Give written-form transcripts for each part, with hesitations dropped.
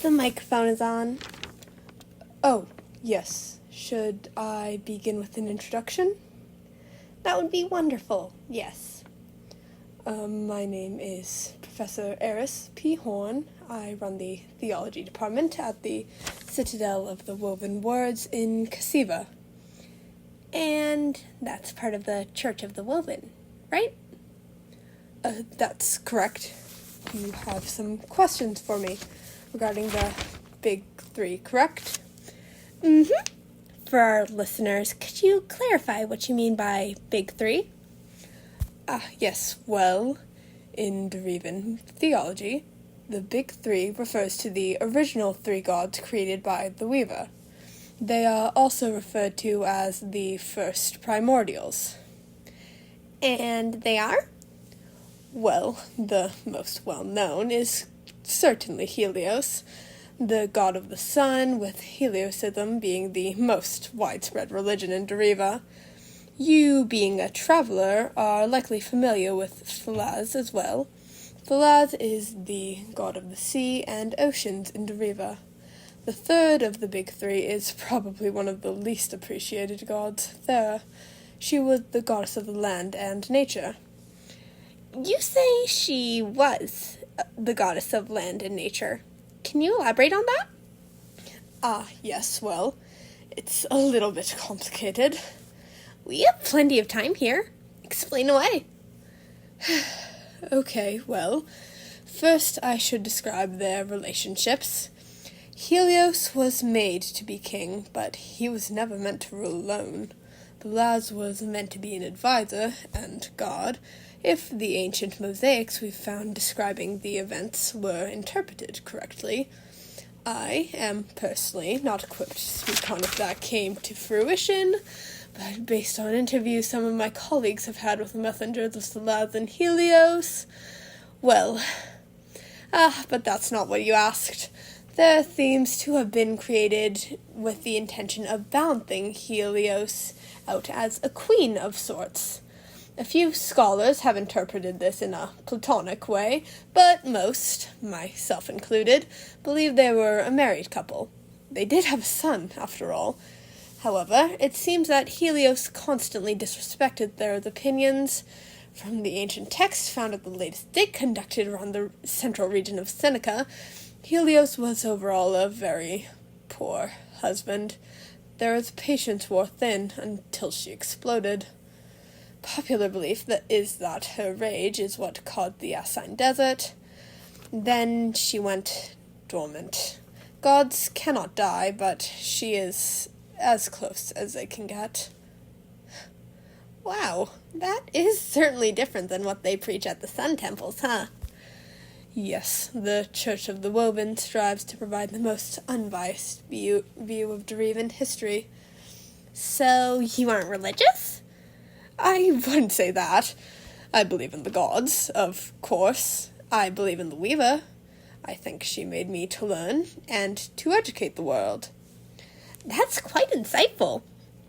The microphone is on. Oh, yes. Should I begin with an introduction? That would be wonderful, yes. My name is Professor Aeris P. Horne. I run the theology department at the Citadel of the Woven Words in Cassiva. And that's part of the Church of the Woven, right? That's correct. You have some questions for me regarding the Big Three, correct? Mm-hmm. For our listeners, could you clarify what you mean by Big Three? Yes, well, in Derivan theology, the Big Three refers to the original three gods created by the Weaver. They are also referred to as the first primordials. And they are? Well, the most well-known is certainly Helios, the god of the sun, with Heliosism being the most widespread religion in Deriva. You, being a traveler, are likely familiar with Thalaz as well. Thalaz is the god of the sea and oceans in Deriva. The third of the Big Three is probably one of the least appreciated gods, Thera. She was the goddess of the land and nature. You say she was the goddess of land and nature. Can you elaborate on that? Yes, well, it's a little bit complicated. We have plenty of time here. Explain away. Okay, well, first I should describe their relationships. Helios was made to be king, but he was never meant to rule alone. Thalaz was meant to be an advisor and god, if the ancient mosaics we've found describing the events were interpreted correctly. I am personally not equipped to speak on if that came to fruition, but based on interviews some of my colleagues have had with the messengers of Thalaz and Helios, well, but that's not what you asked. There seems to have been created with the intention of balancing Helios out as a queen of sorts. A few scholars have interpreted this in a Platonic way, but most, myself included, believe they were a married couple. They did have a son, after all. However, it seems that Helios constantly disrespected their opinions. From the ancient texts found at the latest dig conducted around the central region of Seneca, Helios was overall a very poor husband. Their patience wore thin until she exploded. Popular belief is that her rage is what caused the Asine Desert. Then she went dormant. Gods cannot die, but she is as close as they can get. Wow, that is certainly different than what they preach at the sun temples, huh? Yes, the Church of the Woven strives to provide the most unbiased view of Derivan history. So, you aren't religious? I wouldn't say that. I believe in the gods, of course. I believe in the Weaver. I think she made me to learn and to educate the world. That's quite insightful.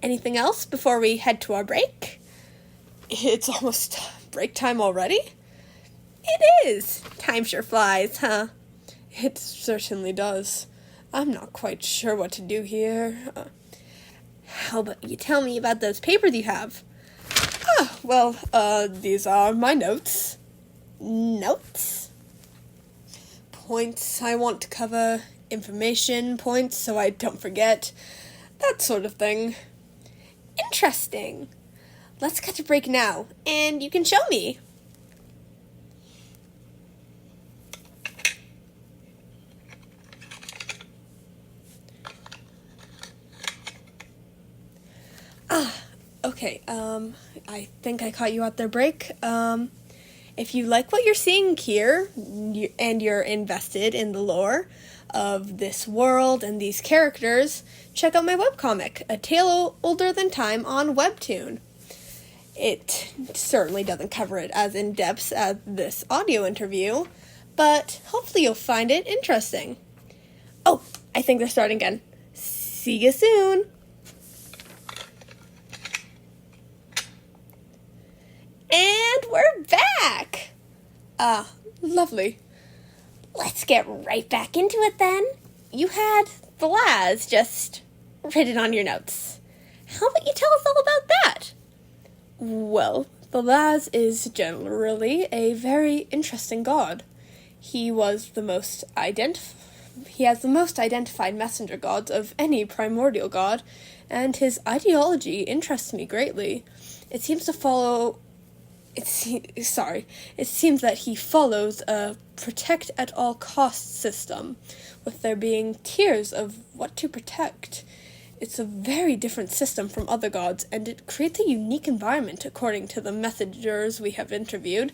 Anything else before we head to our break? It's almost break time already? It is. Time sure flies, huh? It certainly does. I'm not quite sure what to do here. How about you tell me about those papers you have? These are my notes. Notes? Points I want to cover, information points so I don't forget, that sort of thing. Interesting. Let's cut to break now, and you can show me. Okay, I think I caught you at their break. If you like what you're seeing here, and you're invested in the lore of this world and these characters, check out my webcomic, A Tale Older Than Time on Webtoon. It certainly doesn't cover it as in-depth as this audio interview, but hopefully you'll find it interesting. Oh, I think they're starting again. See you soon! And we're back! Lovely. Let's get right back into it then. you had the Laz just written on your notes. How about you tell us all about that? Well, the Laz is generally a very interesting god. He has the most identified messenger gods of any primordial god, and his ideology interests me greatly. It seems that he follows a protect at all costs system, with there being tiers of what to protect. It's a very different system from other gods, and it creates a unique environment according to the messengers we have interviewed.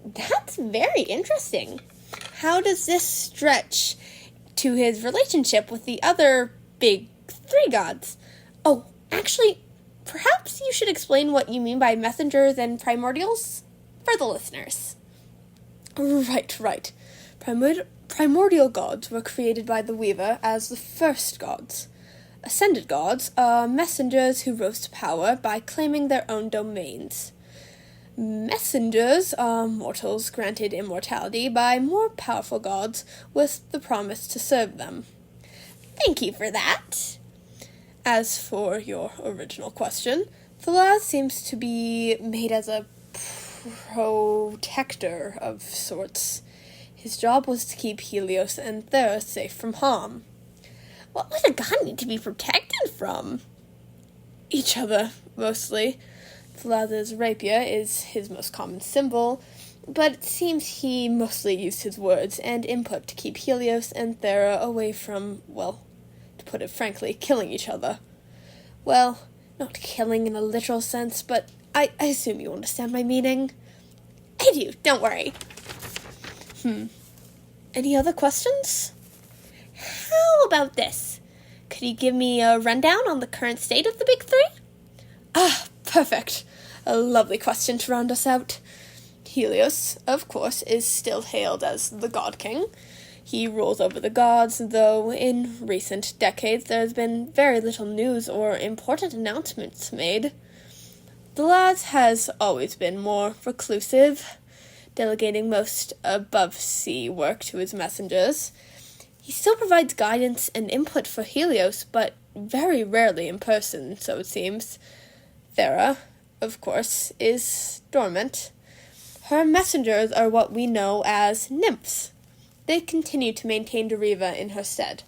That's very interesting. How does this stretch to his relationship with the other big 3 gods? Oh, actually, perhaps you should explain what you mean by messengers and primordials for the listeners. Right. Primordial gods were created by the Weaver as the first gods. Ascended gods are messengers who rose to power by claiming their own domains. Messengers are mortals granted immortality by more powerful gods with the promise to serve them. Thank you for that. As for your original question, the Laz seems to be made as a protector of sorts. His job was to keep Helios and Thera safe from harm. What would a god need to be protected from? Each other, mostly. The Laz's rapier is his most common symbol, but it seems he mostly used his words and input to keep Helios and Thera away from, well, to put it frankly, killing each other. Well, not killing in a literal sense, but I assume you understand my meaning. I do, don't worry. Any other questions? How about this? Could you give me a rundown on the current state of the Big 3? Perfect. A lovely question to round us out. Helios, of course, is still hailed as the God King. He rules over the gods, though in recent decades there has been very little news or important announcements made. The Laz has always been more reclusive, delegating most above-sea work to his messengers. He still provides guidance and input for Helios, but very rarely in person, so it seems. Thera, of course, is dormant. Her messengers are what we know as nymphs. They continue to maintain Derivan in her stead.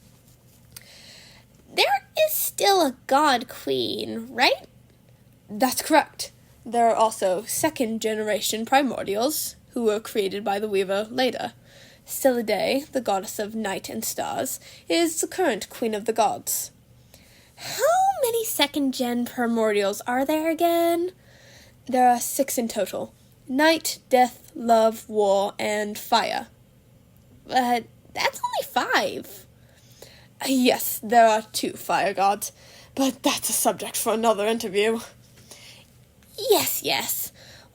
There is still a god queen, right? That's correct. There are also second-generation primordials, who were created by the Weaver later. Scyllide, the goddess of night and stars, is the current queen of the gods. How many second-gen primordials are there again? There are 6 in total. Night, death, love, war, and fire. But that's only 5. Yes, there are 2 fire gods, but that's a subject for another interview. Yes.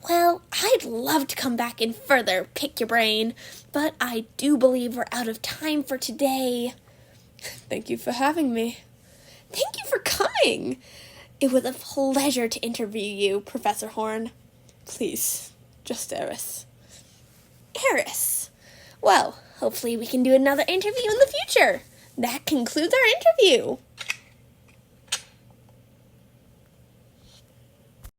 Well, I'd love to come back and further pick your brain, but I do believe we're out of time for today. Thank you for having me. Thank you for coming. It was a pleasure to interview you, Professor Horne. Please, just Aeris. Aeris. Well, hopefully we can do another interview in the future. That concludes our interview.